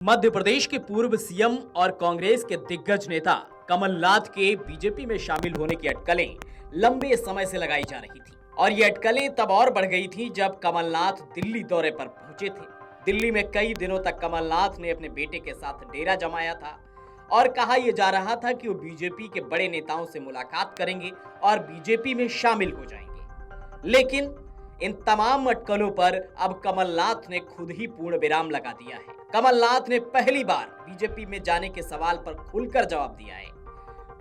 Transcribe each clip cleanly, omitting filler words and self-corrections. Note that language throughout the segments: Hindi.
मध्य प्रदेश के पूर्व सीएम और कांग्रेस के दिग्गज नेता कमलनाथ के बीजेपी में शामिल होने की अटकलें लंबे समय से लगाई जा रही थी और ये अटकलें तब और बढ़ गई थी जब कमलनाथ दिल्ली दौरे पर पहुंचे थे। दिल्ली में कई दिनों तक कमलनाथ ने अपने बेटे के साथ डेरा जमाया था और कहा यह जा रहा था कि वो बीजेपी के बड़े नेताओं से मुलाकात करेंगे और बीजेपी में शामिल हो जाएंगे। लेकिन इन तमाम अटकलों पर अब कमलनाथ ने खुद ही पूर्ण विराम लगा दिया है। कमलनाथ ने पहली बार बीजेपी में जाने के सवाल पर खुलकर जवाब दिया है।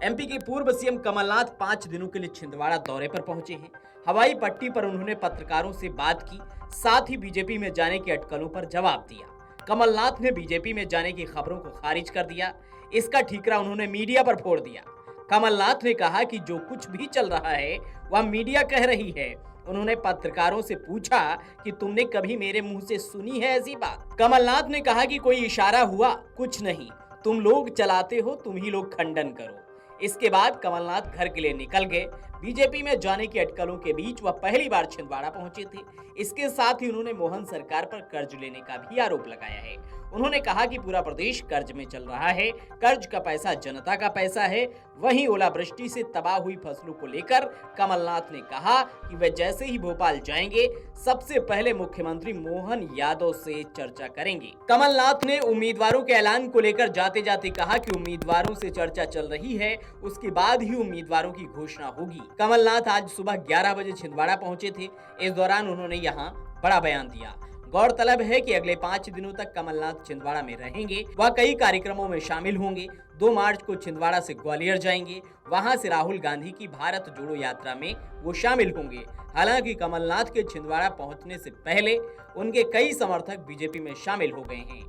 एमपी के पूर्व सीएम कमलनाथ 5 दिनों के लिए छिंदवाड़ा दौरे पर पहुंचे हैं। हवाई पट्टी पर उन्होंने पत्रकारों से बात की, साथ ही बीजेपी में जाने की अटकलों पर जवाब दिया। कमलनाथ ने बीजेपी में जाने की खबरों को खारिज कर दिया। इसका ठीकरा उन्होंने मीडिया पर फोड़ दिया। कमलनाथ ने कहा कि जो कुछ भी चल रहा है वह मीडिया कह रही है। उन्होंने पत्रकारों से पूछा कि तुमने कभी मेरे मुंह से सुनी है ऐसी बात? कमलनाथ ने कहा कि कोई इशारा हुआ, कुछ नहीं, तुम लोग चलाते हो, तुम ही लोग खंडन करो। इसके बाद कमलनाथ घर के लिए निकल गए। बीजेपी में जाने की अटकलों के बीच वह पहली बार छिंदवाड़ा पहुंचे थे। इसके साथ ही उन्होंने मोहन सरकार पर कर्ज लेने का भी आरोप लगाया है। उन्होंने कहा कि पूरा प्रदेश कर्ज में चल रहा है, कर्ज का पैसा जनता का पैसा है। वहीं ओलावृष्टि से तबाह हुई फसलों को लेकर कमलनाथ ने कहा कि वे जैसे ही भोपाल जाएंगे सबसे पहले मुख्यमंत्री मोहन यादव से चर्चा करेंगे। कमलनाथ ने उम्मीदवारों के ऐलान को लेकर जाते जाते कहा कि उम्मीदवारों से चर्चा चल रही है, उसके बाद ही उम्मीदवारों की घोषणा होगी। कमलनाथ आज सुबह 11 बजे छिंदवाड़ा पहुंचे थे। इस दौरान उन्होंने यहाँ बड़ा बयान दिया। गौरतलब है कि अगले 5 दिनों तक कमलनाथ छिंदवाड़ा में रहेंगे। वह कई कार्यक्रमों में शामिल होंगे। 2 मार्च को छिंदवाड़ा से ग्वालियर जाएंगे। वहां से राहुल गांधी की भारत जोड़ो यात्रा में वो शामिल होंगे। हालांकि कमलनाथ के छिंदवाड़ा पहुंचने से पहले उनके कई समर्थक बीजेपी में शामिल हो गए हैं।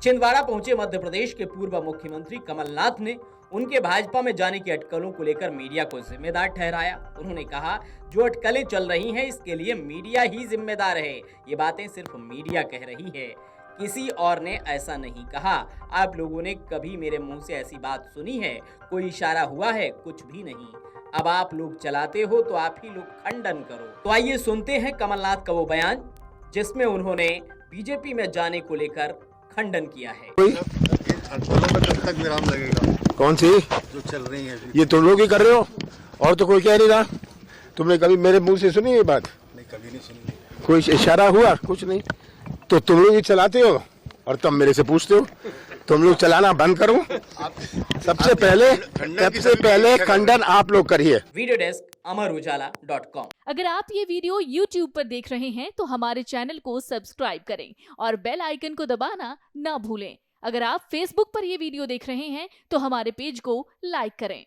छिंदवाड़ा पहुंचे मध्य प्रदेश के पूर्व मुख्यमंत्री कमलनाथ ने उनके भाजपा में जाने की अटकलों को लेकर मीडिया को जिम्मेदार ठहराया। उन्होंने कहा, जो अटकलें चल रही हैं इसके लिए मीडिया ही जिम्मेदार है। ये बातें सिर्फ मीडिया कह रही है, किसी और ने ऐसा नहीं कहा। आप लोगों ने कभी मेरे मुंह से ऐसी बात सुनी है? कोई इशारा हुआ है? कुछ भी नहीं। अब आप लोग चलाते हो तो आप ही लोग खंडन करो। तो आइए सुनते हैं कमलनाथ का वो बयान जिसमें उन्होंने बीजेपी में जाने को लेकर खंडन किया है। अटकलों में कब तक विराम लगेगा? कौन सी जो चल रही है? ये तुम लोग ही कर रहे हो और तो कोई कह नहीं रहा। तुमने कभी मेरे मुंह से सुनी ये बात? नहीं, कभी नहीं सुनी। कोई इशारा हुआ? कुछ नहीं। तो तुम लोग ही चलाते हो और तुम मेरे से पूछते हो। तुम लोग चलाना बंद करो। सबसे पहले खंडन आप लोग करिए। वीडियो डेस्क अमरउजाला.com। अगर आप ये वीडियो YouTube पर देख रहे हैं तो हमारे चैनल को सब्सक्राइब करें और बेल आइकन को दबाना ना भूलें। अगर आप Facebook पर ये वीडियो देख रहे हैं तो हमारे पेज को लाइक करें।